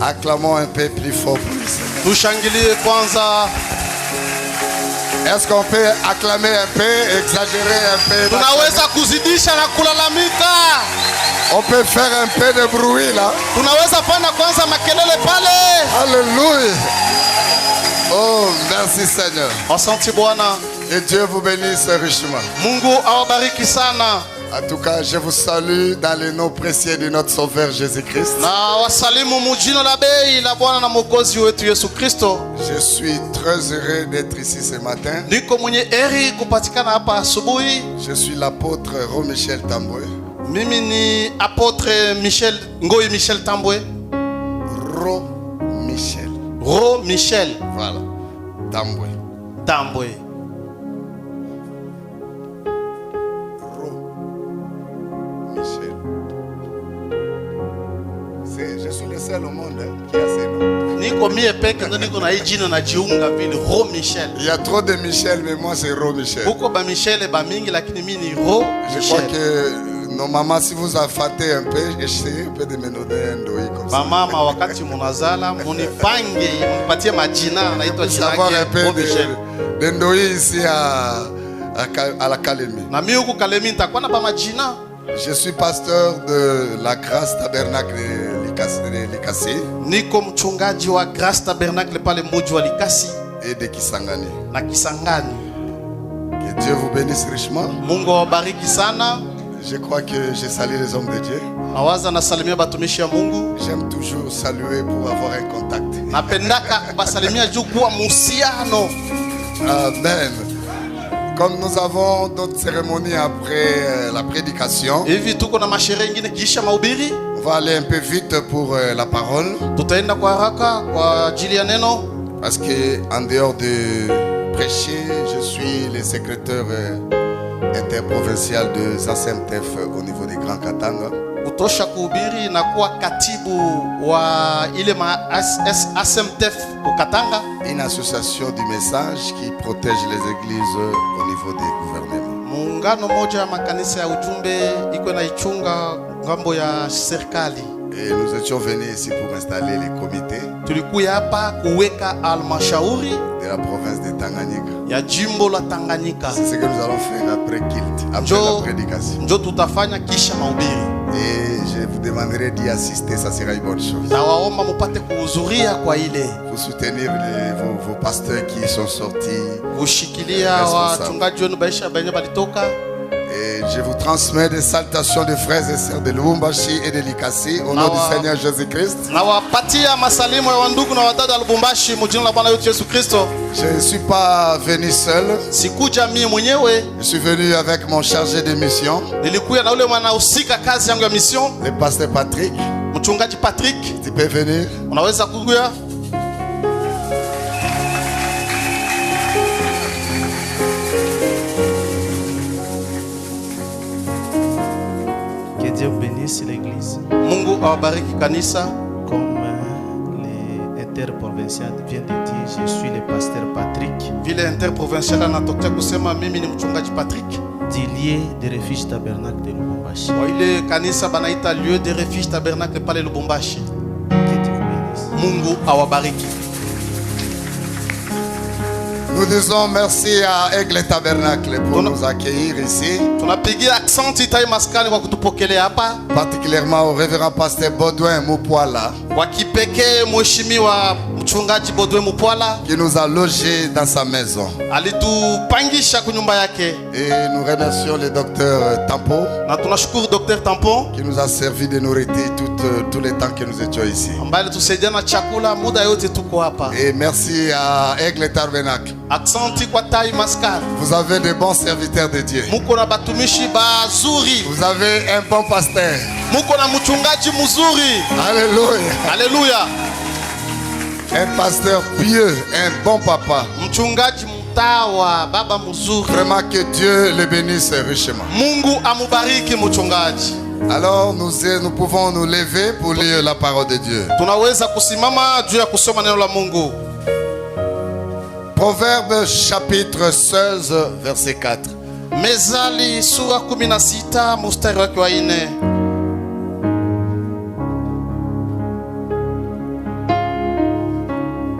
Acclamons un peu plus fort pour lui. Tushangilie kwanza. Est-ce qu'on peut acclamer un peu, exagérer un peu? Tunaweza kuzidisha na kulalamika. On peut faire un peu de bruit là. Tunaweza fanya kwanza makelele pale. Alléluia. Oh, merci Seigneur. Asante Bwana. Et Dieu vous bénisse richement. Mungu awabariki sana. En tout cas, je vous salue dans le nom précieux de notre Sauveur Jésus-Christ. Na wasalimu mujino la bei la Bwana na Mwokozi wetu Yesu Kristo. Je suis très heureux d'être ici ce matin. Niko mwenye heri kupatikana hapa asubuhi. Je suis l'apôtre Ro-Michel Tambwe. Mimi ni apôtre Ngoyi Michel Tambwe. Ro-Michel. Ro-Michel. Voilà. Tambwe. Tambwe. Je suis le seul au monde qui a ces noms. Niko mie peke ndo niko na hii jina na jiunga vile Ro-Michel. Il y a trop de Michel, mais moi c'est Ro-Michel. Huko ba Michel ba mingi lakini mimi ni Ro-Michel. Je crois que nos mamans, si vous affâtez un peu, essayez un peu de me donner un doi comme ça. Mama wakati munazala munipange munipatie majina naitwa jina Savoir un yake peu Ro-Michel. de ndoi ici à la Kalemi. Na mimi huko Kalemi nitakuwa na ba majina. Je suis pasteur de la Grâce Tabernacle de Likasi. Niko mchungaji wa Grâce Tabernacle pale mji wa Likasi et de Kisangani. na Kisangani. Que Dieu vous bénisse richement. Mungu awabariki sana. Je crois que je salue les hommes de Dieu. Nawaza nasalimia batumishi ya Mungu. J'aime toujours saluer pour avoir un contact. Napendaka kubasalimia juu kuwa muhusiano. Amen. Comme nous avons d'autres cérémonies après la prédication, Hivi tuko na masherehe nyingine kisha mahubiri. on va aller un peu vite pour la parole. Tutaenda kwa haraka kwa ajili ya neno. Parce que en dehors de prêcher, je suis le secrétaire interprovincial de ZASMTF au niveau des Grands Katanga. Kutosha kuhubiri na kuwa katibu wa ile ASMTF Katanga. Une association du message qui protège les églises au niveau des gouvernements. Muungano moja ya makanisa ya ujumbe iko na ichunga ngambo ya serikali. Et nous étions venus ici pour installer les comités Tulikuya hapa kuweka halmashauri de la province de Tanganyika. ya jimbo la Tanganyika. C'est ce que nous allons faire après culte, après la prédication. Njo tutafanya kisha mahubiri. Et je vous demanderai d'y assister, ça sera une bonne chose. Tawaomba mupate kuhudhuria kwa ile. Vous soutenir vos pasteurs qui sont sortis. Kushikilia wachungaji wenu baisha benye balitoka. Et je vous transmets des salutations de frères et sœurs de Lubumbashi et de Likasi au nom du Seigneur Jésus-Christ. Na wapatia masalimu ya wandugu na wadada wa Lubumbashi mjini la Bwana wetu Yesu Kristo. Je ne suis pas venu seul. Sikuja mimi mwenyewe. Je suis venu avec mon chargé de mission. Nilikuya na ule mwanahusika kazi yangu ya mission. Le pasteur Patrick. Mchungaji Patrick. Tu peux venir. Unaweza kuja. Que Dieu bénisse l'église. Mungu awabariki kanisa. Comme l'interprovincial vient de dire, je suis le pasteur Patrick. Vile interprovincial anatokea kusema mimi ni mchungaji Patrick. Du lieu de refuge tabernacle de Lubumbashi. Wa ile kanisa banaita lieu de refuge tabernacle pale Lubumbashi. Que Dieu bénisse. Mungu awabariki. Nous disons merci à Aigle Tabernacle pour nous accueillir ici. Tunapigia accent itai maskani kwa kutupokelea hapa. Particulièrement au révérend pasteur Baudouin Mupwala. Kwa kipekee mheshimiwa mchungaji Baudouin Mupwala qui nous a logés dans sa maison. Alitupangisha kwa nyumba yake. Et nous remercions le docteur Tampo. Na tunashukuru Dr. Tampon qui nous a servi de nourriture tout le temps que nous étions ici. ambaye alitusaidia na chakula muda yote tuko hapa. Et merci à Aigle Tabernacle. Aksanti kwa tai maskani. Vous avez de bons serviteurs de Dieu. Muko na batumishi bazuri. Vous avez un bon pasteur. Muko na mchungaji mzuri. Alléluia. Alléluia. Un pasteur pieux, un bon papa. Mchungaji mtawa, baba mzuri. Vraiment que Dieu le bénisse richement. Mungu amubariki mchungaji. Alors nous pouvons nous lever pour lire la parole de Dieu. Tunaweza kusimama juu ya kusoma neno la Mungu. Proverbe chapitre 16 verset 4. Mezali sura 16 mstari wake wa 4.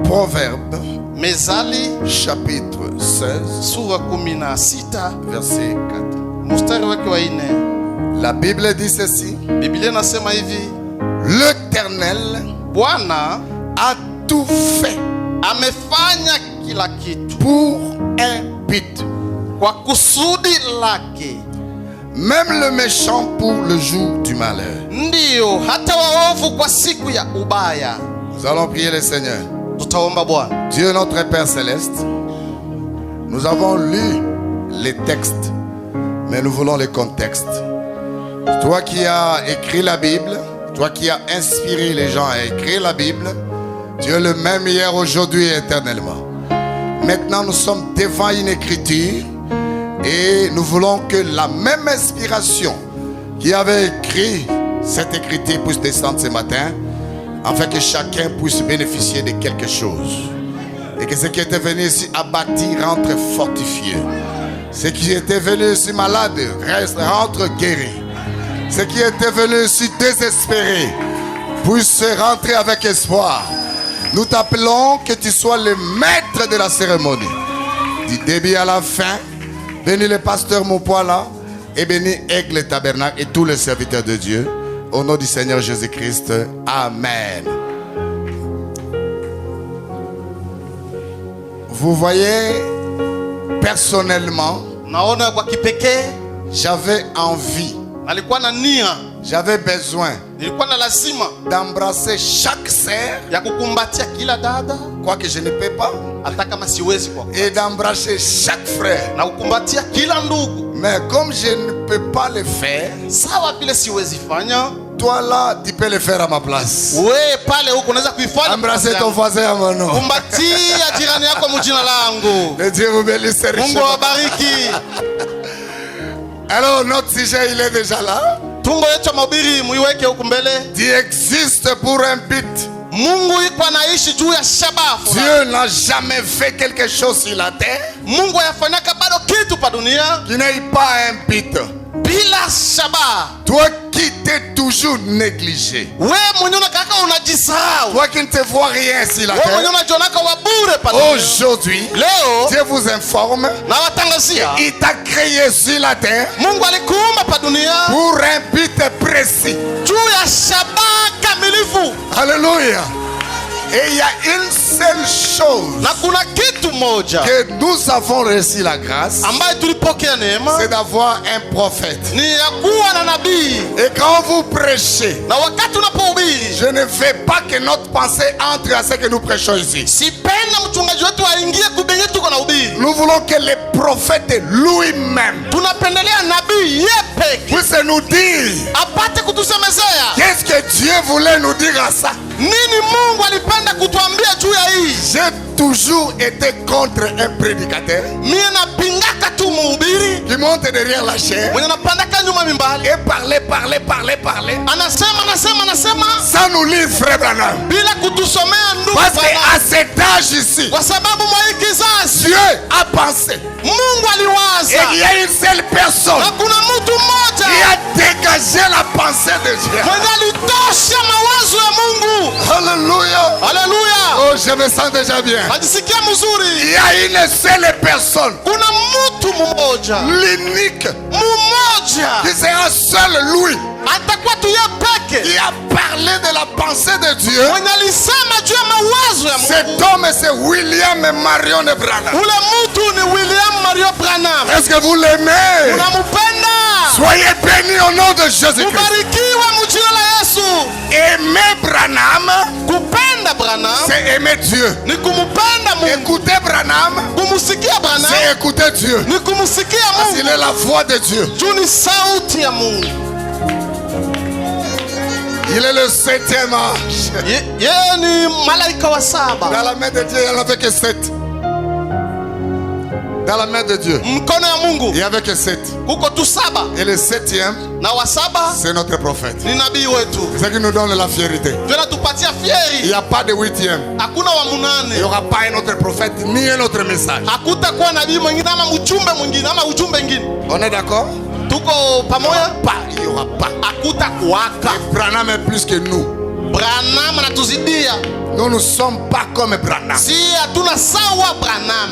Proverbe, Mezali chapitre 16, sura 16 verset 4. mstari wake wa 4. La Bible dit ceci. Biblia nasema hivi: L'Éternel Bwana a tout fait amefanya kila kitu pour un but. kwa kusudi lake, Même le méchant pour le jour du malheur. ndiyo hata waovu kwa siku ya ubaya. Nous allons prier le Seigneur. Tutaomba Bwana. Dieu notre Père Céleste, nous avons lu les textes, mais nous voulons les contextes. Toi qui as écrit la Bible, toi qui as inspiré les gens à écrire la Bible, tu es le même hier, aujourd'hui et éternellement. Maintenant nous sommes devant une écriture et nous voulons que la même inspiration qui avait écrit cette écriture puisse descendre ce matin, afin que chacun puisse bénéficier de quelque chose. Et que ce qui était venu ici abattu rentre fortifié. Ce qui était venu ici malade rentre guéri. Ce qui était venu ici désespéré puisse rentrer avec espoir. Nous t'appelons que tu sois le maître de la cérémonie. Du début à la fin, bénis le pasteur Mopoala et bénis Aigle Tabernacle et tous les serviteurs de Dieu. Au nom du Seigneur Jésus-Christ, Amen. Vous voyez, personnellement, Naona kwa kipekee j'avais envie, nalikuwa na nia, j'avais besoin nilikuwa na lazima d'embrasser chaque sœur, ya kukumbatia kila dada, quoique je ne peux pas, hata kama siwezi kwa et d'embrasser chaque frère. na kukumbatia kila ndugu. Mais comme je ne peux pas le faire, Sawa vile siwezi fanya, toi là, tu peux le faire à ma place. we pale huko unaweza kuifanya. Embrasser ton voisin à mon nom. Kumbatia jirani yako mjina langu. Que Dieu vous bénisse Mungu richement. awabariki. Alors, notre sujet, il est déjà là. Tungo yetu ya mahubiri muiweke huku mbele. Tu existes pour un but. Mungu iko anaishi juu ya shabafu. Dieu n'a jamais fait quelque chose sur la terre Mungu hayafanyaka bado kitu pa dunia qui n'ait pas un but. bila shabaha. Toi qui t'es toujours négligé, We mwenye unakaka unajisahau. toi qui ne te vois rien sur la We mwenye terre, unajionaka wa bure pa dunia. aujourd'hui, Leo Dieu vous informe, na watangazia il t'a créé sur la terre Mungu alikuumba pa dunia pour un but précis. juu ya shabaha kamilifu. Alléluia. Et il y a une seule chose Na kuna kitu moja que nous avons reçu la grâce, ambaye tulipokea neema c'est d'avoir un prophète. ni ya kuwa na nabii. Et quand vous prêchez, Na wakati unapohubiri, je ne veux pas que notre pensée entre à ce que nous prêchons ici. sipenda mchungaji wetu aingie kubenye tuko na hubiri. Nous voulons que le prophète lui-même Tunapendelea nabii ye peke puisse nous dire apate kutusemezea qu'est-ce que Dieu voulait nous dire à ça. nini Mungu alipenda kutuambia juu ya hii. J'ai toujours été contre un prédicateur Mie napingaka tu mhubiri qui monte derrière la chair mwenye napandaka nyuma mimbali, et parler anasema sans nous lire Frère Branham. bila kutusomea ndugu Parce Branham. qu'à cet âge ici, Kwa sababu mwa hii kizazi Dieu a pensé Mungu et aliwaza il y a une seule personne na kuna mtu qui mmoja a dégagé la pensée de Dieu. mwenye alitosha mawazo ya Mungu. Alléluia. Haleluya, Oh, je me sens déjà bien. najisikia Il mzuri. y a une seule personne, Kuna mtu mmoja l'unique, qui sera seul lui, atakuwa tu yeye peke qui a parlé de la pensée de Dieu. mwenye alisema juu ya mawazo ya Mungu. Cet homme, c'est William Marion Branham. Ule mtu ni William Mario Branham. Est-ce que vous l'aimez? Unamupenda? Soyez bénis au nom de Jésus-Christ. Mubarikiwe mjina la Yesu. Aimer Branham, Kupenda Branham c'est aimer Dieu. ni kumupenda Mungu. Écouter Branham, Kumusikia Branham c'est écouter Dieu. ni kumusikia Parce qu'il Mungu. est la voix de Dieu. Juu ni sauti ya Mungu. Il est le 7e ange. Yeye ni malaika wa saba. Dans la main de Dieu, il n'y en avait que 7. Dans la main de Dieu, Mkono ya il Mungu n'y avait que 7. kuko tu saba, Et le 7e, na wa saba c'est notre prophète. ni nabii wetu. C'est ce qui nous donne la fierté. Ndio natupatia Il n'y fieri. a pas de 8e. Hakuna wa Il n'y munane. aura pas un autre prophète ni un autre message. Hakutakuwa nabii mwingine ama mjumbe mwingine ama ujumbe mwingine. On est d'accord? Tuko pamoja? Il n'y aura pas. Hakutakuwaka. Branham est plus que nous. Branham anatuzidia. Nous ne sommes pas comme Branham. Si hatuna sawa Branham.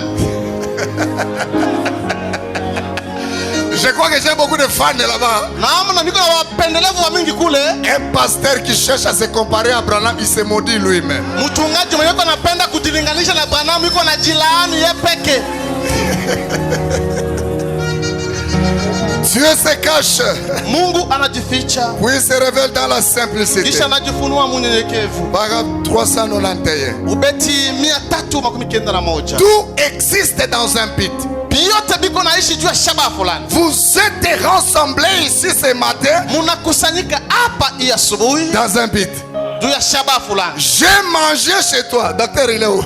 Je crois que j'ai beaucoup de fans là-bas. Naamna niko na wapendelevu wa mingi kule. Un pasteur qui cherche à se comparer à Branham, il se maudit lui-même. Mchungaji mwenye anapenda kujilinganisha na Branham yuko na jilaani yeye peke. Dieu se cache. Mungu anajificha. Puis il se révèle dans la simplicité. Kisha anajifunua mnyenyekevu. Paragraphe 391. Ubeti 391. Tout existe dans un but. Yote biko naishi juu ya shabaha fulani. Vous êtes rassemblés ici ce matin. Munakusanyika hapa hii asubuhi dans un but. juu ya shabaha fulani. J'ai mangé chez toi, docteur il est où?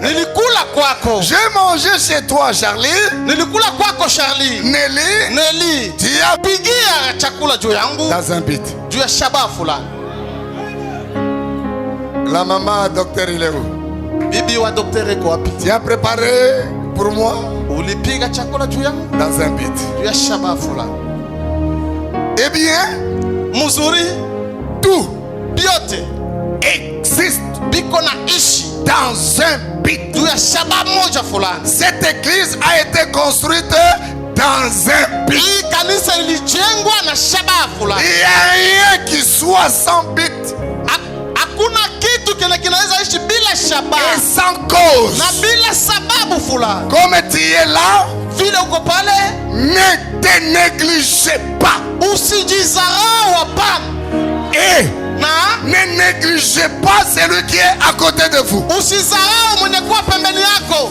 Nilikula kwako. J'ai mangé chez toi, Charlie. Nilikula kwako Charlie. Nelly. Tu as pigia chakula juu yangu dans un but. juu ya shabaha fulani. La maman, docteur il est où? Bibi wa docteur iko wapi? Tu as préparé pour moi ulipiga chakula juu yangu dans un but. Juu ya shabaha fulani. Eh bien, mzuri tout biote existe biko na ishi dans un but. Juu ya shabaha moja fulani. Cette église a été construite dans un but. Hii kanisa ilijengwa na shabaha fulani. Il n'y a rien qui soit sans but. Hakuna kitu kile kinaweza ishi bila shabaha. Et sans cause. Na bila sababu fulani. Comme tu es là, vile uko pale, ne te négligez pas. Usijizarau hapana. Et ne négligez pas celui qui est à côté de vous. Usizarau mwenye kuwa pembeni yako.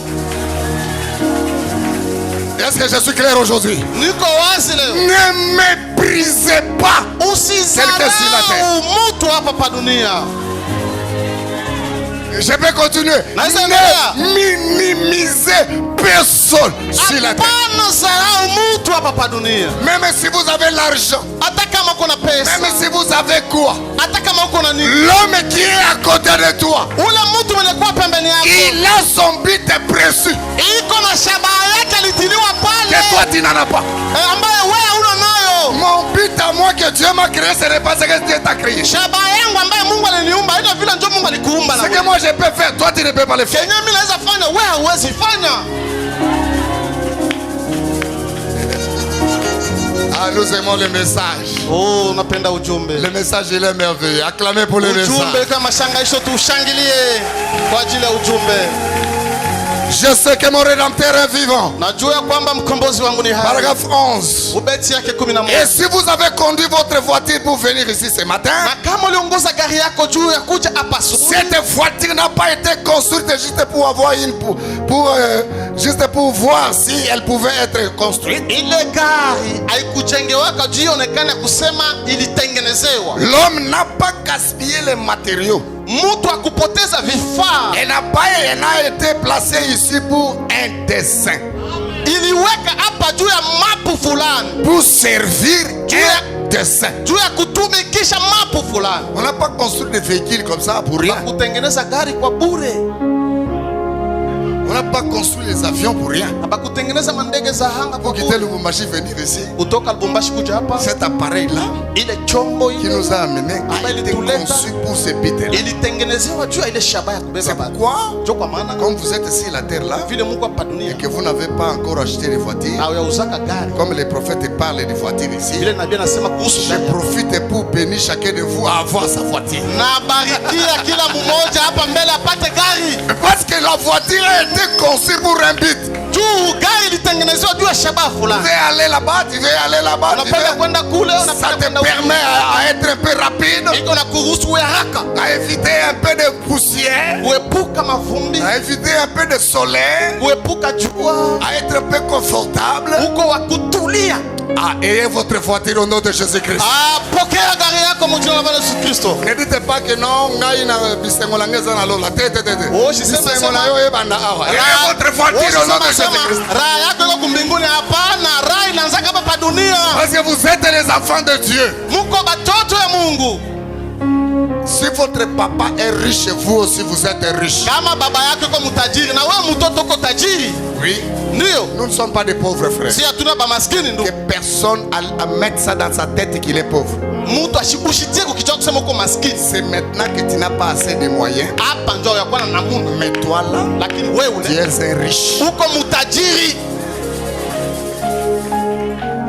Est-ce que je suis clair aujourd'hui? Niko wazi leo. Ne méprisez pas. Usizarau mtu hapa pa dunia. Je peux continuer. Ne minimisez personne sur la terre. Même si vous avez l'argent, même si vous avez quoi, l'homme qui est à côté de toi, il a son but précieux que toi tu n'en as pas. Mon but à moi que Dieu m'a créé, ce n'est pas ce que Dieu t'a créé. Ce que moi je peux faire, toi tu ne peux pas le faire. Ah, nous aimons le message. Oh, napenda ujumbe. Le message il est merveilleux. Acclamez pour le message. Ujumbe kama shangaisho tushangilie kwa ajili ya ujumbe. Je sais que mon rédempteur est vivant. Paragraphe 11. Et si vous avez conduit votre voiture pour venir ici ce matin, cette voiture n'a pas été construite juste pour avoir juste pour voir si elle pouvait être construite. L'homme n'a pas gaspillé les matériaux. Elle n'a été placée ici pour un dessein. Pour servir un dessein. On n'a pas construit des véhicules comme ça pour rien. On n'a pas construit les avions pour rien. Pour quitter Lubumbashi venir ici, cet appareil-là qui nous a amenés a été conçu pour ce but-là. C'est pourquoi, comme vous êtes ici la terre-là et que vous n'avez pas encore acheté des voitures, comme les prophètes parlent des voitures ici, je profite pour bénir chacun de vous à avoir sa voiture. Parce que la voiture a été conçue pour un but. Tu veux aller là-bas, tu veux aller là-bas, ça te permet à être un peu rapide, à éviter un peu de poussière, à éviter un peu de soleil, à être un peu confortable. Ayez votre voiture au nom de Jésus-Christ. Ne dites pas que non, ayez votre voiture au nom de Jésus-Christ. Parce que vous êtes les enfants de Dieu. Si votre papa est riche, vous aussi vous êtes riche. Kama baba yako yuko mtajiri na wewe mtoto uko tajiri. Oui. Ndio. Nous ne sommes pas des pauvres frères. Si hatuna ba maskini ndio. Que personne à mettre ça dans sa tête qu'il est pauvre. Mtu ashikushitie kukichwa kusema uko maskini. C'est maintenant que tu n'as pas assez de moyens. Hapa njoo ya kwana na Mungu. Mais toi là, Lakini wewe tu es un riche. uko mtajiri.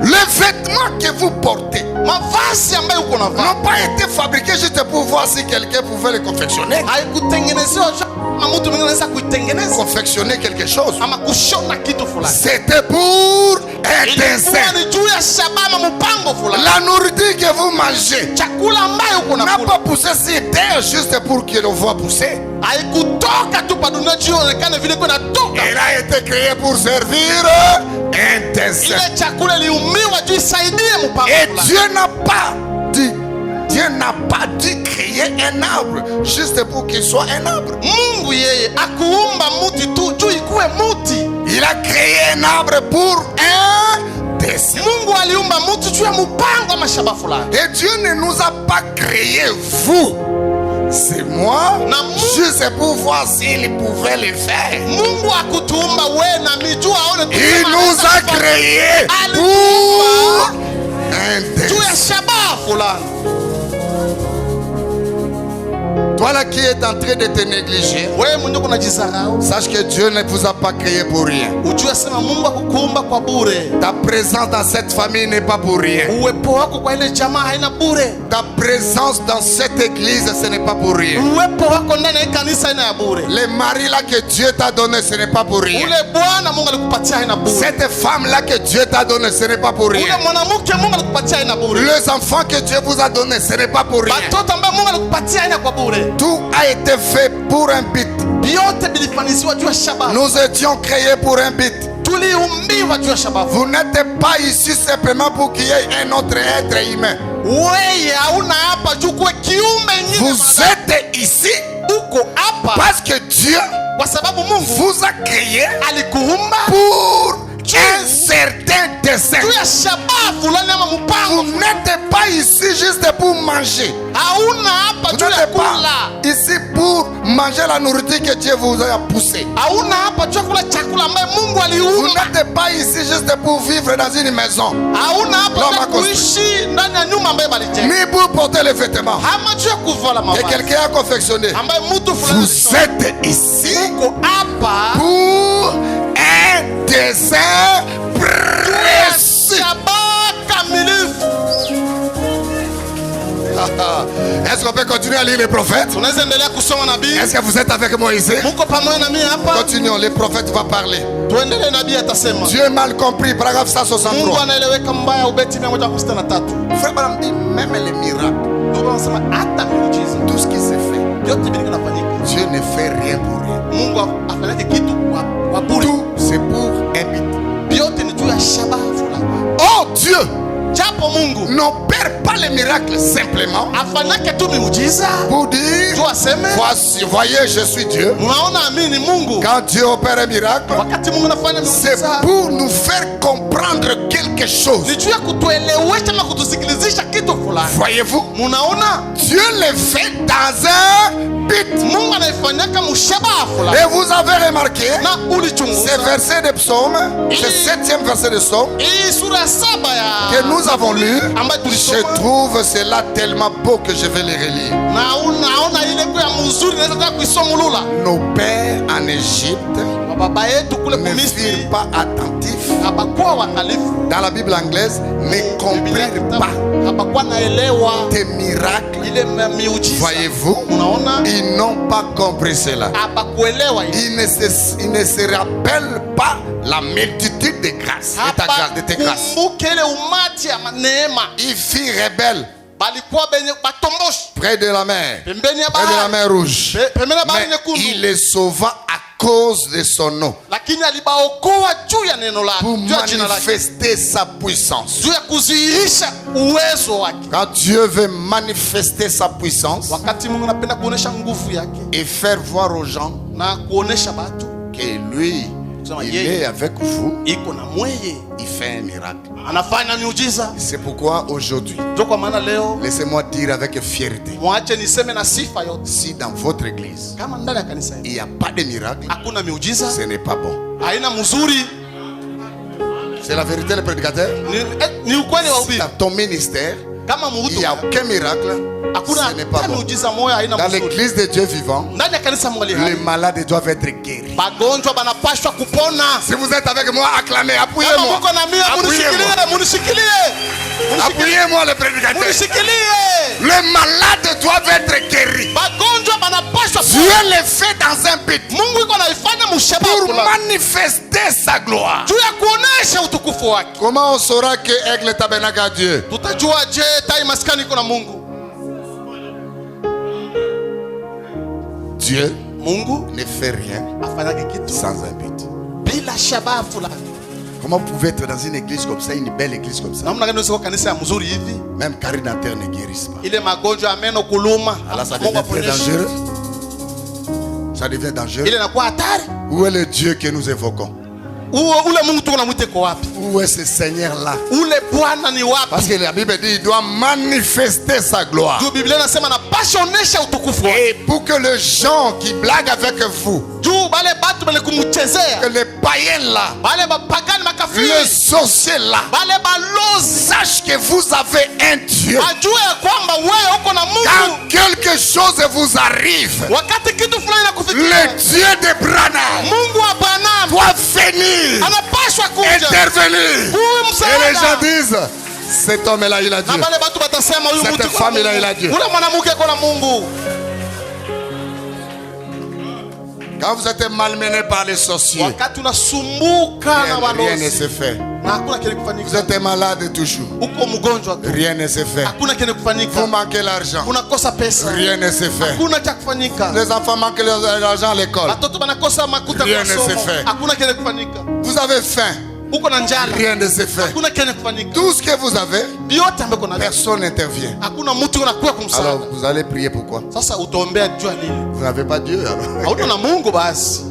Les vêtements que vous portez Mavazi ambayo uko navaa n'ont pas été fabriqués juste pour voir si quelqu'un pouvait les confectionner. haikutengenezewa na mtu mwingine anaweza kuitengeneza Confectionner quelque chose. ama kushona kitu fulani. C'était pour un dessein. Ilikuwa ni juu ya shabaha mpango fulani. La nourriture que vous mangez Chakula ambayo uko n'a nakula pas poussé sur terre juste pour que l'on voit pousser. haikutoka tu pa dunia juu onekane vile kuna toka. Elle a été créée pour servir un dessein. Ile chakula iliumiwa juu isaidie mpango Et fulani. Dieu n'a pas dû créer un arbre juste pour qu'il soit un arbre. Mungu yeye akuumba muti tu juu ikuwe muti. Il a créé un arbre pour un dessein. Mungu aliumba muti juu ya mpango ama shabaha fulani. Et Dieu ne nous a pas créé vous. C'est moi, juste pour voir s'il pouvait le faire. Mungu akutuumba wewe na mimi juu aone tu Il kama nous anaweza a kufanya. créé pour un Juu ya dessein. shabaha fulani. Toi là qui est en train de te négliger, Wewe mwenyewe unajisahau. sache que Dieu ne vous a pas créé pour rien. Ujue sema Mungu akukuumba kwa bure. Ta présence dans cette famille n'est pas pour rien. Uwepo wako kwa ile jamaa haina bure. Ta présence dans cette église, ce n'est pas pour rien. Uwepo wako ndani ya kanisa haina ya bure. Les maris là que Dieu t'a donné, ce n'est pas pour rien. Ule bwana Mungu alikupatia haina bure. Cette femme là que Dieu t'a donné, ce n'est pas pour Ule rien. mwanamke Mungu alikupatia haina bure. Les enfants que Dieu vous a donnés, ce n'est pas pour rien. Watoto ambao Mungu alikupatia haina kwa bure. Tout a été fait pour un but. Vyote vilifaniziwa juu ya shabaha. Nous étions créés pour un but. Tuliumbiwa juu ya shabaha. Vous n'êtes pas ici simplement pour qu'il y ait un autre être humain. Wewe hauna hapa juu kuwe kiumbe nyingine. Vous êtes ici Uko hapa parce que Dieu kwa sababu Mungu vous a créé alikuumba pour un certain dessein. juu ya shabaha fulani ama Vous mpango. n'êtes pas ici juste pour manger. Hauna hapa Vous juu ya n'êtes kula. pas ici pour manger la nourriture que Dieu vous a poussée. Hauna hapa juu ya kula chakula ambaye Mungu Vous aliumba. n'êtes pas ici juste pour vivre dans une maison. Hauna hapa L'homme juu ya a construit. kuishi ndani ya nyumba ambaye balijenga. Ni pour porter les vêtements Hama juu ya kuvala que mavazi quelqu'un a confectionné. ambaye mtu fulani Vous êtes ici uko hapa pour un dessein précis. shabaha kamilifu. Est-ce qu'on peut continuer à lire les prophètes? Tunaweza endelea kusoma nabii. Est-ce que vous êtes avec moi ici? Muko pamoja na mimi hapa? Continuons, les prophètes vont parler. Tuendelee, nabii atasema. Dieu mal compris, paragraphe Mungu 163. anaeleweka mbaya, ubeti 163. Frère Branham dit, même les miracles, Ndio wanasema hata miujiza tout ce qui s'est fait, yote vilikuwa vinafanyika. Dieu ne fait rien pour rien. Mungu afanyake kitu kwa bure. Tout, c'est pour un but. Vyote ni juu ya shabaha fulani. Oh Dieu Japo Mungu n'opère pas les miracles simplement afanyake tu miujiza pour dire, tu aseme voici, voyez, je suis Dieu. mnaona amini Mungu. Quand Dieu opère un miracle, Wakati Mungu anafanya c'est miujiza pour nous faire comprendre quelque chose. ni juu ya kutuelewesha na kutusikilizisha kitu fulani. Voyez-vous, Munaona Dieu le fait dans un but. Mungu anaifanyaka mushabaha fulani. Et vous avez remarqué, Na ces ulichunguza versets de psaume, ce 7e verset de psaume hii sura ya 7 ya que nous avons lu, ambayo je tulisoma. trouve cela tellement beau que je vais les relire. Na unaona ile kwa mzuri naweza taka kuisomulula. Nos pères en Égypte Baba yetu kule ne Misri furent pas attentifs. hapakuwa waangalifu. Dans la Bible anglaise, ne comprirent pas Hapakuwa naelewa tes miracles. ile miujiza. Voyez-vous, Unaona ils n'ont pas compris cela. hapakuelewa ile. Ils ne se rappellent pas la multitude de grâces, de tes grâces. Hapakumbuke ile umati ya neema. Ils firent rebelles Balikuwa benye batomboshi près de la mer, pembeni ya près de la bahari. mer rouge. Pembeni ya bahari Mais nyekundu. il les sauva à cause de son nom, Lakini alibaokoa juu ya neno lake, pour juu ya jina lake, manifester sa puissance. juu ya kudhihirisha uwezo wake. Quand Dieu veut manifester sa puissance Wakati Mungu anapenda kuonesha nguvu yake et faire voir aux gens na kuonesha watu que lui, kusema Il est yeye avec vous, iko na mweye, il fait un miracle. anafanya miujiza. C'est pourquoi aujourd'hui, Ndio kwa maana leo laissez-moi dire avec fierté, mwache niseme na sifa yote, si dans votre église, kama ndani ya kanisa il n'y a pas de miracle, hakuna miujiza, ce n'est pas bon. haina mzuri. C'est la vérité, le prédicateur. Ni ukweli wa ubiri. Dans ton ministère, Kama il mhudumu n'y a aucun miracle, hakuna ce n'est pas bon. miujiza moja, haina Dans mzuri. l'église de Dieu vivant, Ndani ya kanisa Mungu les hai, malades doivent être guéris. magonjwa banapashwa kupona. Si vous êtes avec moi, acclamez, Kama appuyez-moi. muko na mia, Appuyez-moi. munishikilie. Appuyez-moi le prédicateur. Munishikilie. Les malades doivent être guéris. Magonjwa banapashwa Dieu kupona. le fait dans un but Mungu iko naifanya mshaba pour kula. manifester sa gloire. Juu ya kuonesha utukufu wake. Comment on saura que Aigle Tabernacle a Dieu? Tutajua je tai maskani iko na Mungu? Dieu Mungu ne fait rien afanyake kitu sans un but. bila shabaha fulani. Comment vous pouvez être dans une église comme ça, une belle église comme ça? Namna gani unaweza kanisa ya mzuri hivi? Même carinateur ne guérissent pas. Ile magonjwa ya meno kuluma. Alors ça Mungu devient très aponeshe. dangereux. Ça devient dangereux. Ile inakuwa hatari. Où est le Dieu que nous évoquons? Ule Mungu tuko namwite kwa wapi? Où est ce Seigneur-là? Ule Bwana ni wapi? Parce que la Bible dit il doit manifester sa gloire. Juu Biblia inasema napasha onesha utukufu wake. Et pour que les gens qui blaguent avec vous, Juu bale batu bale kumuchezea. que les païens là, Bale bapagani makafiri. les sorciers là, Bale balozi. sachent que vous avez un Dieu. Ajue ya kwamba wewe uko na Mungu. Quand quelque chose vous arrive, Wakati kitu fulani le nakufikia. Dieu de Branham Mungu wa Branham doit venir, anapashwa kuja. intervenir. Huyu Et les gens msaada. disent, cet homme-là, il a Dieu. Na bale batu batasema huyu Cette mtu iko na femme, il a Mungu. Dieu. Ule mwanamke iko na Mungu. Quand vous êtes malmené par les sorciers, Wakati unasumbuka na rien ne se balozi. fait. Na hakuna kile Vous kufanyika. êtes malade toujours, Uko mgonjwa tu. rien ne se fait. Hakuna kile Vous kufanyika. manquez l'argent, Unakosa pesa. rien ne se fait. Hakuna cha kufanyika. Les enfants manquent l'argent à l'école, Watoto banakosa makuta Rien ya ne se somo. fait. Hakuna kile kufanyika. vous avez faim, Uko na njala. rien ne se fait. Hakuna kile kufanyika. Tout ce que vous avez, Yote ambayo kuna personne n'intervient. hakuna mtu unakuwa Alors kumsaada. vous allez prier pourquoi? Sasa utaombea jua nini? Vous n'avez pas Dieu alors. Hauna na Mungu basi.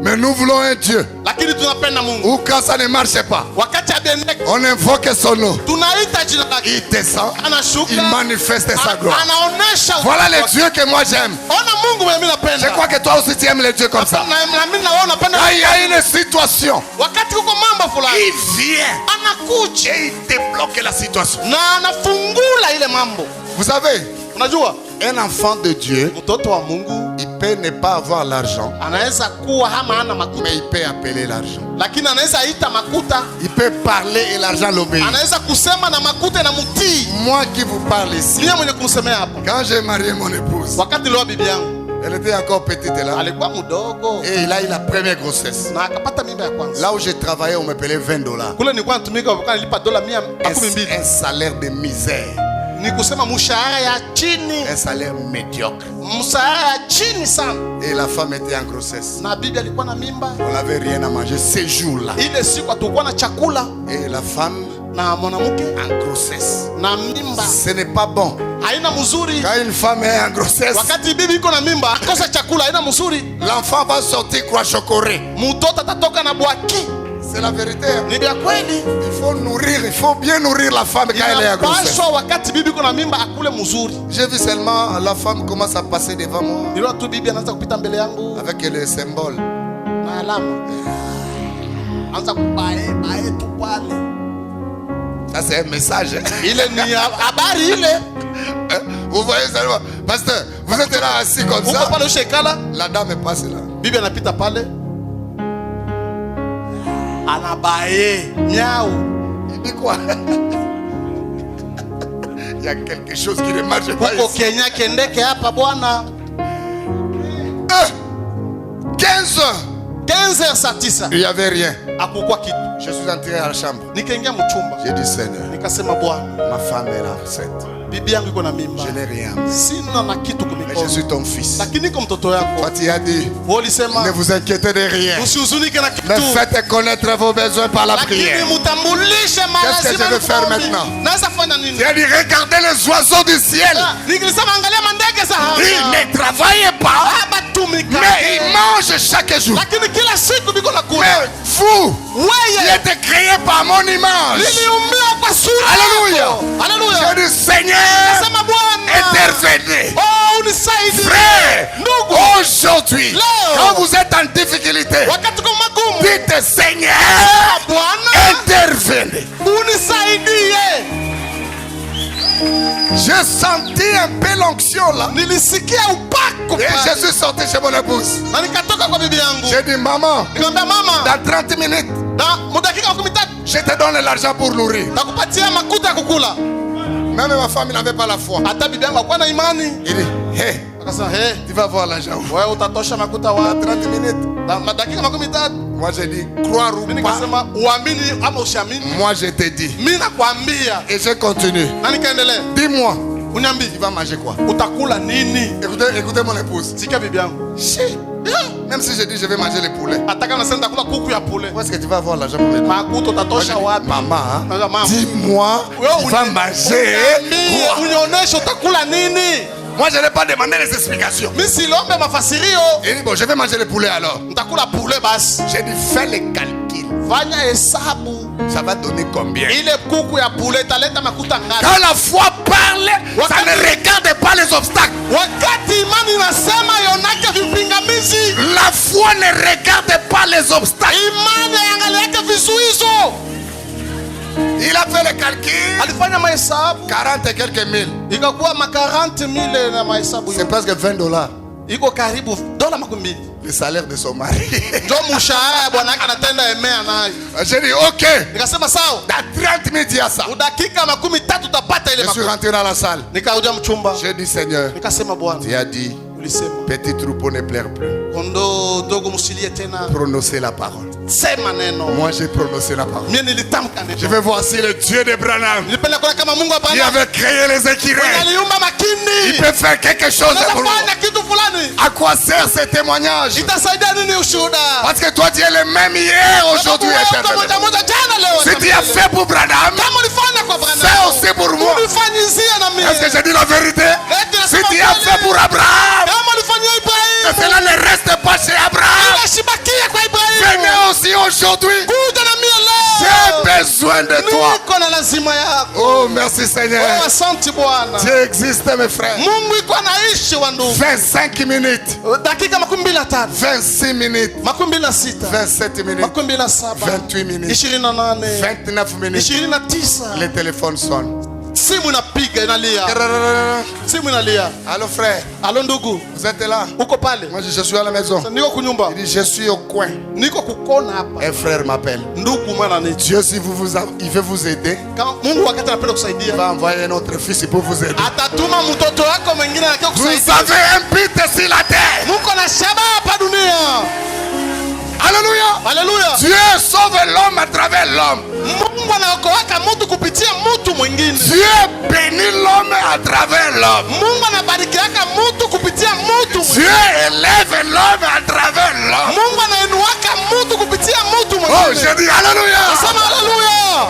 Mais nous voulons un Dieu Lakini tunapenda Mungu. où quand ça ne marche pas, Wakati abiendeke on invoque son nom. tunaita jina lake. Il descend, Anashuka. il manifeste sa gloire. Anaonesha Voilà le utukufu Dieu que moi j'aime. wake. Ona Mungu mwenye mimi napenda. Je crois que toi aussi tu aimes les dieux comme ça. Na mimi na wewe unapenda. Quand il y a une situation, Wakati kuko mambo fulani il vient anakuja et il débloque la situation. na anafungula ile mambo. Vous savez, Unajua un enfant de Dieu, mtoto wa Mungu il peut ne pas avoir l'argent, anaweza kuwa hama hana makuta, mais il peut appeler l'argent. lakini anaweza ita makuta, Il peut parler et l'argent l'obéit. anaweza kusema na makuta na mutii. Moi qui vous parle ici, Mimi mwenye kumsemea hapa, quand j'ai marié mon épouse, wakati nilioa bibi yangu elle était encore petite là, alikuwa mdogo et il a eu la première grossesse. na akapata mimba ya kwanza. Là où j'ai travaillé, on me payait $20. Kule nilikuwa natumika, walikuwa nilipa dola 112. Un salaire de misère, Ni kusema mshahara ya chini, un salaire médiocre. mshahara ya chini sana. Et la femme était en grossesse. Na bibi alikuwa na mimba. On n'avait rien à manger ces jours-là. Ile siku hatukuwa na chakula Et la femme na mwanamke en grossesse. na mimba Ce n'est pas bon. haina mzuri. Quand une femme est en grossesse, Wakati bibi iko na mimba akosa chakula haina mzuri, l'enfant va sortir kwa chocoré. mtoto atatoka na bwaki. C'est la vérité. Ni vya kweli. Il faut nourrir, il faut bien nourrir la femme quand elle est en grossesse. Inapaswa wakati bibi iko na mimba akule mzuri. J'ai vu seulement la femme commence à passer devant moi Niliona tu bibi anaanza kupita mbele yangu avec le symbole. na alama, anza kubae bae tu pale. Ça c'est un message. Ile ni habari ile. Vous voyez seulement, pasteur, vous êtes là assis comme Uko ça. pale ushekala, La dame est passée là. bibi anapita pale anabae miau. Il dit quoi? Il y a quelque chose qui ne marche pas Huko ici. Kenya kendeke hapa bwana. 15 heures. 15h saa 9 Il n'y avait rien. hakukuwa kitu. Je suis entré à la chambre. Nikaingia mchumba, J'ai dit Seigneur, nikasema Bwana, ma femme est là, enceinte. bibi yangu iko na mimba, Je n'ai rien. sina na kitu Mais je kumikono, suis ton fils. lakini niko mtoto yako. Toi tu as dit, Wewe ulisema ne vous inquiétez de rien. usihuzunike na Mais kitu, faites connaître vos besoins par la lakini prière. mutambulishe Qu'est-ce que je vais faire maintenant? Naweza fanya nini? Tu as dit, regardez les oiseaux du ciel. Nikilisema angalia mandege za Ils hapa, ne travaillent pas, habatumika, mais ils mangent chaque jour. lakini kila siku biko na kula. Mais vous qui wewe êtes créés par mon image. niliumbia kwa sura Alléluia. yako. Haleluya. Je dis Seigneur, Sema Bwana, intervenez. oh unisaidie. Frère, Ndugu, aujourd'hui, Leo. quand vous êtes en difficulté, wakati kwa magumu, dites Seigneur, Bwana intervenez. unisaidie. J'ai senti un peu l'onction là. Nilisikia upako Et pale. je suis sorti chez mon épouse. Na nikatoka kwa bibi yangu. J'ai dit, maman, Nikamwambia mama, dans 30 minutes, na mudakika 13 je te donne l'argent pour nourrir. takupatia makuta ya kukula. Même ma femme n'avait pas la foi. Hata bibi yangu hakuwa na imani. Il dit, hé, Akasema, "He, tu vas voir l'argent. wewe utatosha makuta Dans wapi?" 30 minutes. Na madakika 13. Moi, j'ai dit, croire ou Mimi pas. nikasema uamini ama usiamini. Moi, je te dis. Mimi nakwambia. Et je continue. Na nikaendelea. Dis-moi, Uniambie, tu vas manger quoi? utakula nini? Écoutez mon épouse. Sikia bibi yangu. Même si je dis, je vais manger les poulets. Hata kama nasema nitakula kuku ya pule. Où est-ce que tu vas avoir l'argent pour me donner? Makuta utatosha wapi? Maman, Naambia, mama, dis-moi, wewe tu vas manger uniambie, quoi? unionyeshe utakula nini? Moi, je n'ai pas demandé les explications. Mimi silombe mafasirio. Il dit, bon, je vais manger les poulets alors. Nitakula pule basi. J'ai dit, fais les calculs. Fanya hesabu. Ça va donner combien? Ile kuku ya pule italeta makuta ngapi? Quand la foi parle, ça ne regarde pas les obstacles. Wakati imani inasema ionake vipingamizi. La foi ne regarde pas les obstacles. Imani iangaliake vizuizo. Il a fait les calculs. Alifanya mahesabu. 40 et quelques mille. Ikakuwa ma 40,000 na mahesabu C'est hiyo. presque 20 $. Iko karibu dola 20. Le salaire de son mari. Ndio mshahara ya bwana yake anatenda emea nayo. J'ai dit, ok. Nikasema sawa. Dans 30 minutes, il y a ça. Udakika 13 utapata ile Je suis makuta. rentré dans la salle. Nikarudia mchumba. J'ai dit, Seigneur, Nikasema Bwana, tu as dit, ulisema petit troupeau ne pleure plus. kondoo dogo msilie tena. Prononcez la parole. Sema neno. Moi, j'ai prononcé la parole. Mimi nilitamka Je neno. vais voir si le Dieu de Branham, Nilipenda kuona kama Mungu qui hapana. avait créé les écureuils, Aliumba il makini. peut faire quelque chose Unaweza pour nous. fanya kitu fulani. À quoi sert ce témoignage? Itasaidia nini ushuhuda? Parce que toi, tu es le même hier, aujourd'hui et Moja éternellement. moja jana leo. Si tu as fait pour Branham, Kama ulifanya kwa Branham. fais aussi pour moi. Unifanyizie na mimi. Est-ce que je dis la vérité? Eti Si nasema tu as fait pour Abraham, kama ulifanyia que Ibrahimu. cela ne reste pas chez Abraham. Inashibakia kwa Ibrahimu. Venez aussi aujourd'hui. Kuja na mimi J'ai leo. besoin de toi. Niko na lazima yako. Oh, merci Seigneur. Oh, asante Bwana. Dieu existe, mes frères. Mungu iko anaishi wa ndugu. 25 minutes, Dakika 25, 26 minutes, 26, 27 minutes, 27, 28 minutes, 28, 29 minutes. 29. Le téléphone sonne. Simu inapiga inalia. Simu inalia. Allô frère, Alo ndugu, vous êtes là? uko pale? Moi je suis à la maison. Niko kunyumba. Il dit je suis au coin. Niko kukona hapa. Un frère m'appelle. Ndugu mwana ni. Dieu si il veut vous aider, Kama Mungu wakati anapenda il kusaidia, va envoyer notre fils pour vous aider. atatuma mtoto wako mwingine anataka Vous kusaidia. avez un but sur la terre. Muko na shaba hapa dunia. Alléluia. Haleluya. Dieu sauve l'homme à travers l'homme. Mungu anaokoaka mtu kupitia mtu mwingine. Dieu bénit l'homme à travers l'homme. Mungu anabarikiaka mtu kupitia mtu Dieu mwingine. élève l'homme à travers l'homme. Mungu anainuaka mtu kupitia mtu Oh, mwingine. je dis Alléluia. Nasema haleluya.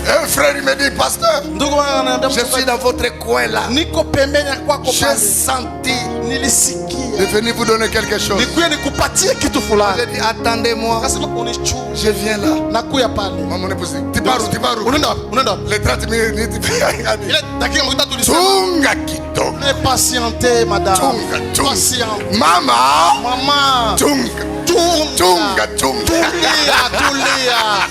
Un frère il me dit, pasteur, Ndugu wangu ananiambia je suis dans votre coin là. niko pembeni kwako J'ai pale. senti Nilisikia. de venir vous donner quelque chose. Nikuye nikupatie kitu J'ai fulani. dit, attendez-moi. Akasema unichunge. Je viens là. Nakuya pale. Maman épouse dit, tu pars où, tu pars où? Unaenda wapi? Unaenda wapi? Les 30 minutes, Ile dakika 3 tulisema. Tunga kito. Ne patiente madame. Tunga, tunga. Patiente. Mama, Mama. tunga. Tunga. Tunga, tunga. Tulia.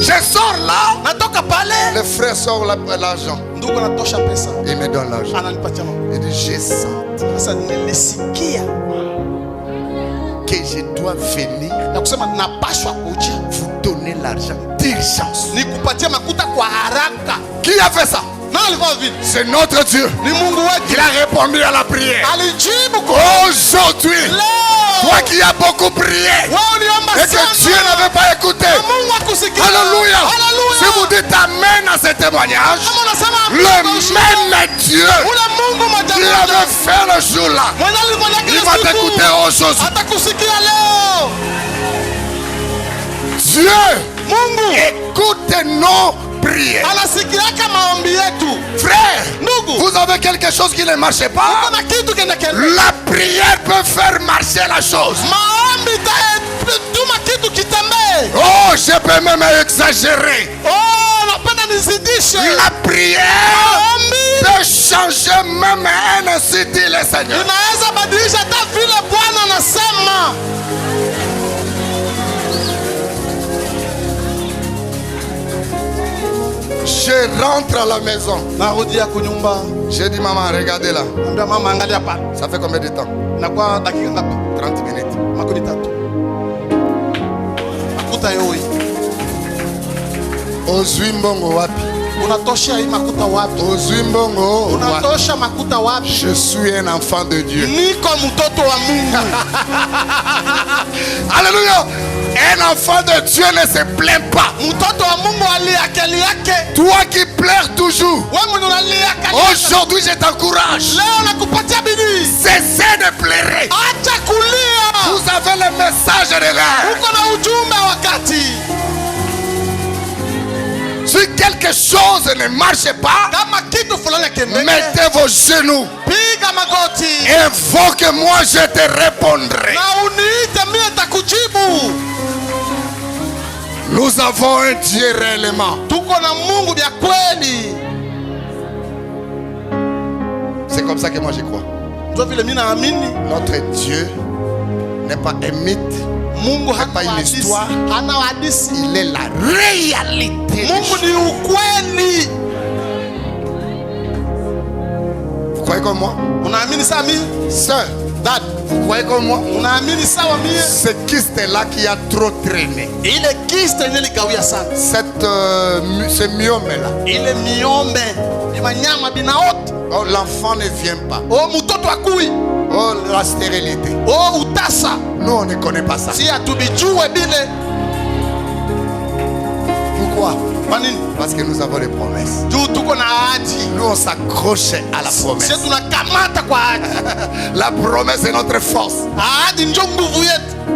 Je sors là. Natoka pale. Le frère sort l'argent. Ndugu anatosha pesa. Il me donne l'argent. Ananipatia mama. Il dit, j'ai senti Sasa nilisikia que je dois venir na kusema napashwa kuja vous donner l'argent d'urgence. nikupatia makuta kwa haraka. Qui a fait ça? Nani alikuwa vile? C'est notre Dieu. Ni Mungu Il wetu. a répondu à la prière. Alijibu kwa Aujourd'hui, leo. toi qui as beaucoup prié Wewe uliomba et que Dieu sana. n'avait pas écouté. Na Mungu akusikia. Alléluia. Hallelujah. Si vous dites Amen à ce témoignage, Kama unasema le même Dieu ule Mungu moja qui moja. avait fait le jour-là, Mwenye alifanya il kila va siku. t'écouter aujourd'hui. Atakusikia leo. Dieu Mungu écoute nos prières. anasikiaka maombi yetu. Frère, Ndugu, vous avez quelque chose qui ne marche pas. kuna kitu kinakelea. La prière peut faire marcher la chose. Maombi Oh, je peux même exagérer. La prière peut changer même ainsi dit le Seigneur. Je rentre à la maison. J'ai dit maman, regardez là. Ça fait combien de temps? 30 minutes. Ozwi mbongo wapi? Unatosha hii makuta wapi? Ozwi mbongo unatosha makuta wapi? Je suis un enfant de Dieu. Niko mtoto wa Mungu. Alléluia. Un enfant de Dieu ne se plaint pas. Mtoto wa Mungu aliakeli yake. Toi qui pleures toujours. Wewe unalia kali. Aujourd'hui je t'encourage. Leo nakupatia bidii. Cessez de pleurer. Acha kulia. Vous avez le message de l'air. Uko na ujumbe wakati. Si quelque chose ne marche pas, mettez vos genoux. Invoque-moi, je te répondrai. Nous avons un Dieu réellement. C'est comme ça que moi je crois. Notre Dieu n'est pas un mythe. Mungu hapa une histoire, il est la réalité. Mungu ni ukweli. Vous croyez comme moi? Unaamini sawa mimi? Sœur, dad, vous croyez comme moi? Unaamini sawa mimi? Ce kyste là qui a trop traîné. Ile kyste nilikawia sana. Ce myome là. Ile myome, ni manyama binaota. Oh, l'enfant ne vient pas. Oh, mtoto akui. Oh, la stérilité. Oh, utasa. Nous, on ne connaît pas ça. Si atubijue bile. Pourquoi? Parce que nous avons les promesses. Nous, on s'accroche à la promesse. La promesse est notre force.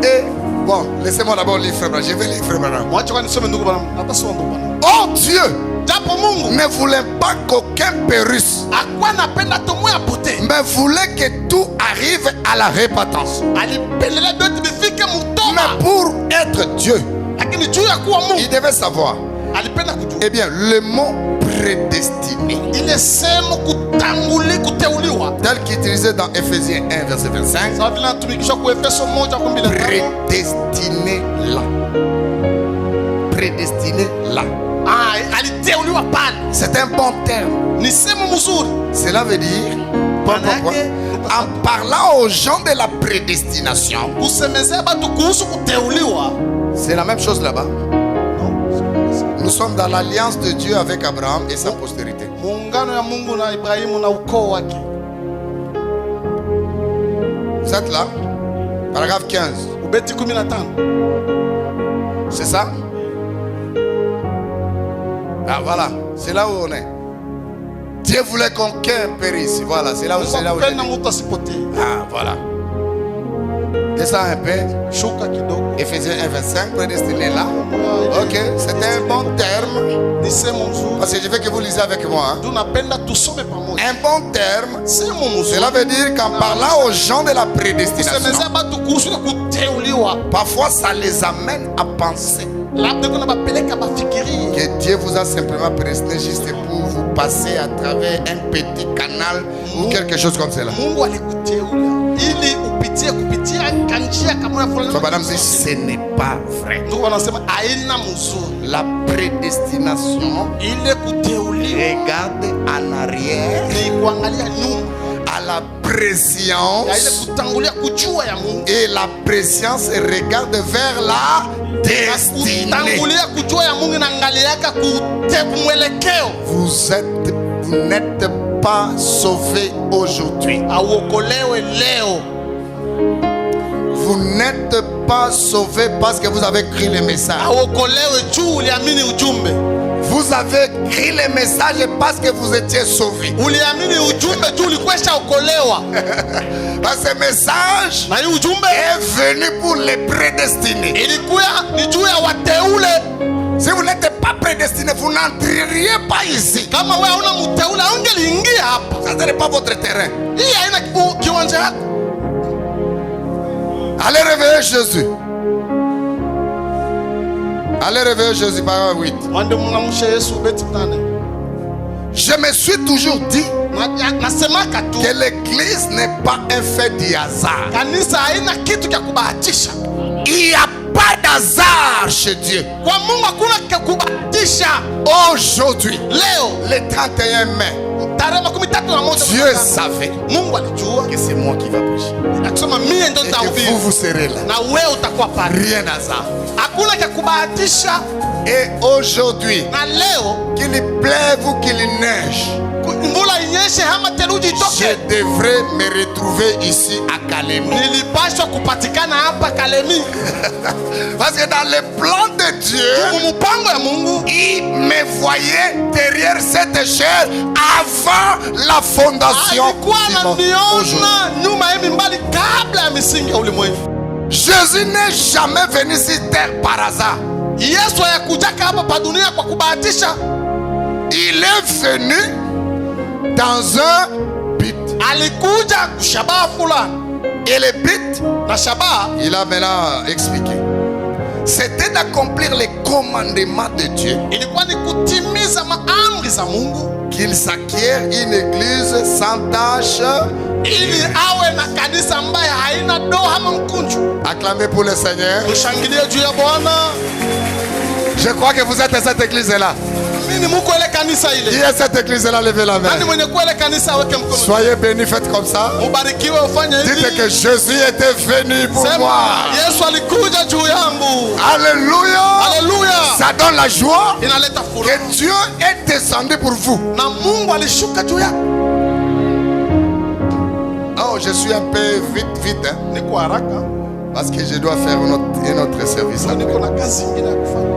Et, bon, laissez-moi d'abord lire Frère Branham. Je vais lire Frère Branham. Oh Dieu ne voulait pas qu'aucun périsse, mais voulait que tout arrive à la repentance. Mais pour être Dieu, il devait savoir. Eh bien, le mot prédestiné, tel qu'utilisé dans Ephésiens 1, verset 25, prédestiné là. Prédestiné là. C'est un bon terme. Cela veut dire, en parlant aux gens de la prédestination, c'est la même chose là-bas. Nous sommes dans l'alliance de Dieu avec Abraham et sa postérité. Vous êtes là? Paragraphe 15. C'est ça? Ah voilà, c'est là où on est. Dieu voulait qu'aucun périsse. Voilà, c'est là où c'est. Ah voilà. Descends un peu. Ephésiens 1, 25, prédestiné là. Ok, c'est un bon terme. Parce que je veux que vous lisez avec moi. Hein. Un bon terme. Cela veut dire qu'en parlant aux gens de la prédestination, parfois ça les amène à penser que Dieu vous a simplement prédestiné juste pour vous passer à travers un petit canal ou quelque chose comme cela. Madame dit ce n'est pas vrai. La prédestination regarde en arrière à la préscience, et la préscience regarde vers la destinée. Vous n'êtes pas sauvé aujourd'hui. Vous n'êtes pas sauvé parce que vous avez écrit le message. Vous avez écrit le message parce que vous étiez sauvé. Parce que ce message est venu pour les prédestinés. Si vous n'êtes pas prédestiné, vous n'entreriez pas ici. Ça n'est pas votre terrain. Allez réveiller Jésus. Allez réveiller Jésus, par 8. Mwende mnamshe Yesu beti mnane. Je me suis toujours dit Nasemaka tu que l'église n'est pas un fait du hasard. kanisa haina kitu cha kubahatisha. Il n'y a pas d'hasard chez Dieu. Kwa Mungu hakuna cha kubahatisha. Aujourd'hui, Leo le 31 mai, tarehe 31 Dieu savait Mungu alijua que c'est moi qui va prêcher. akisema mie ndo Et que nitahubiri vous serez là. na wewe utakuwa pale. Rien hasard. Hakuna cha kubahatisha. Et aujourd'hui, Na leo qu'il pleuve ou qu'il neige, mvula inyeshe ama theluji je itoke, devrais me retrouver ici à Kalemi. nilipashwa kupatikana hapa Kalemi. Parce que dans le plan de Dieu, Mpango ya Mungu il me voyait derrière cette chaise avant la fondation alikuwa du monde. Aujourd'hui. ananiona nyuma ya mimbali kabla ya misingi ya ulimwengu. Jésus n'est jamais venu sur terre par hasard. Yesu hayakujaka hapa pa dunia kwa kubahatisha. Il est venu dans un but. Alikuja kushabaha fulani, Et le but, na shabaha il a maintenant expliqué, c'était d'accomplir les commandements de Dieu, ilikuwa ni kutimiza maamri za Mungu qu'il s'acquiert une église sans tache. ili awe na kanisa ambaye haina doa ama mkunju. Acclamez pour le Seigneur. Tushangilie juu ya Bwana. Je crois que vous êtes à cette église-là. Mimi muko ile kanisa Qui ile. est cette église-là? Levez la main. Nani mwenye kuwa ile kanisa aweke mkono. Soyez bénis, faites comme ça. Mubarikiwe ufanye Dites hivi. que Jésus était venu pour Sema moi. Yesu alikuja juu yangu. Alléluia. Haleluya. Ça donne la joie Inaleta furaha. que Dieu est descendu pour vous. Na Mungu alishuka juu yako. Oh, je suis un peu vite, hein, Niko haraka. parce que je dois faire un autre service. Niko après. na kazi nyingine ya kufanya.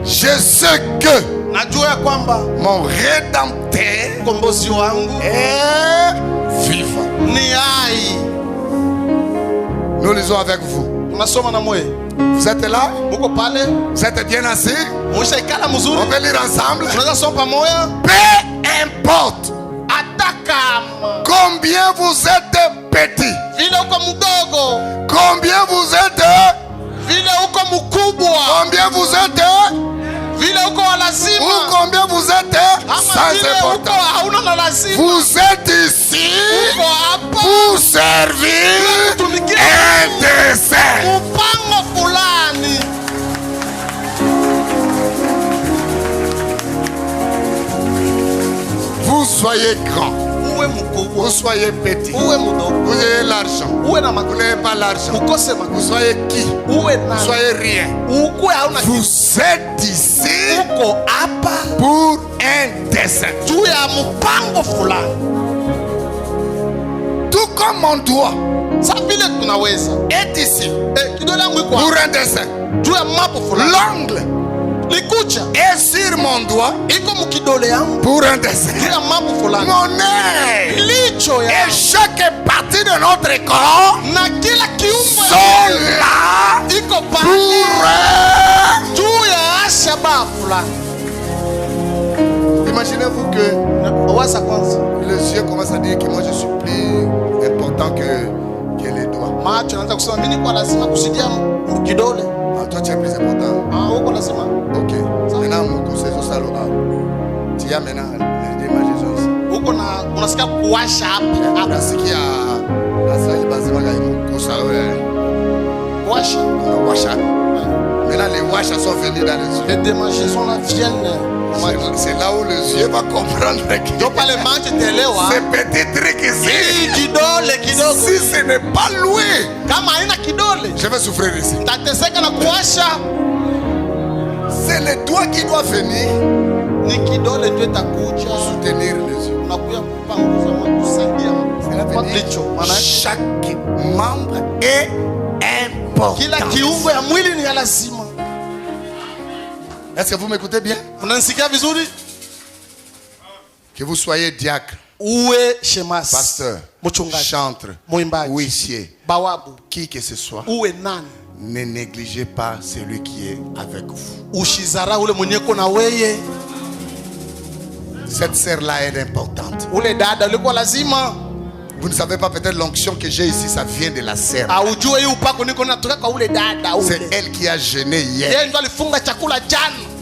Je sais que Najua ya kwamba mon rédempteur mkombozi wangu est vivant. ni hai. Nous lisons avec vous. Tunasoma na moyo. Vous êtes là? Muko pale? Vous êtes bien assis? Muisha ikala mzuri. On peut lire ensemble. Tunaweza soma pamoja. Peu importe Hata kama combien vous êtes petit, vile uko mdogo, combien vous êtes, vile uko mkubwa, combien vous êtes, vile uko wa lazima, ou combien vous êtes ama sans vile uko importance. hauna na lazima. Vous êtes ici Uko hapa pour servir kutumikia un dessein. mpango fulani. Vous soyez grand, Uwe mkubwa, vous soyez petit, uwe mdogo, vous ayez l'argent, uwe na vous makubwa, n'avez pas l'argent, ukose vous makubwa, soyez qui, uwe vous na soyez rien. ukwe hauna kitu. Vous êtes ici Uko hapa pour un dessein. juu ya mpango fulani. Tout comme mon doigt Sa vile tunaweza est ici kidole yangu iko pour hapa un dessein. juu ya mambo fulani. L'ongle Likucha est sur mon doigt iko mkidole yangu pour un dessein. juu ya mambo fulani. Mon œil Licho ya et chaque partie de notre corps na kila kiungo sont là iko pour pale juu ya shabaha fulani. Imaginez-vous que Waza kwanza, les yeux commencent à dire que moi je suis plus important que les doigts. macho naanza kusema mimi niko lazima kusidia kidole. Ah, toi tu es plus important. Uko lazima. Ok. Maintenant, mon conseil c'est ça. Tu as maintenant les démarcations ici. Uko na unasikia kuwasha hapa. Nasikia nasali bazimaga ikosa Kuwasha. washa. Maintenant les washas sont venus dans les yeux. Les démangeaisons là viennent. C'est là où les yeux vont comprendre que Ndio pale macho itaelewa. ce petit truc ici, Hii kidole kidogo. si ce n'est pas loué, Kama haina kidole, je vais souffrir ici. tateseka na kuwasha. C'est le doigt qui doit venir Ni kidole ndio itakuja. soutenir les yeux. Unakuya kupanguza ama kusaidia. Cela veut dire Licho, maana yake chaque membre est important. kila kiungo ya mwili ni ya lazima. Est-ce que vous m'écoutez bien? Unanisikia vizuri? Que vous soyez diacre, Uwe shemasi, pasteur, mchungaji, chantre, mwimbaji, huissier, bawabu, qui que ce soit, uwe nani, ne négligez pas celui qui est avec vous. ushizara ule mwenyeko na weye. Cette sœur-là est importante. Ule dada ulikuwa lazima. Vous ne savez pas, peut-être l'onction que j'ai ici, ça vient de la sœur. Aujue hii upako niko natoka kwa ule dada ule. C'est elle qui a jeûné hier. Yeye ndo alifunga chakula jana.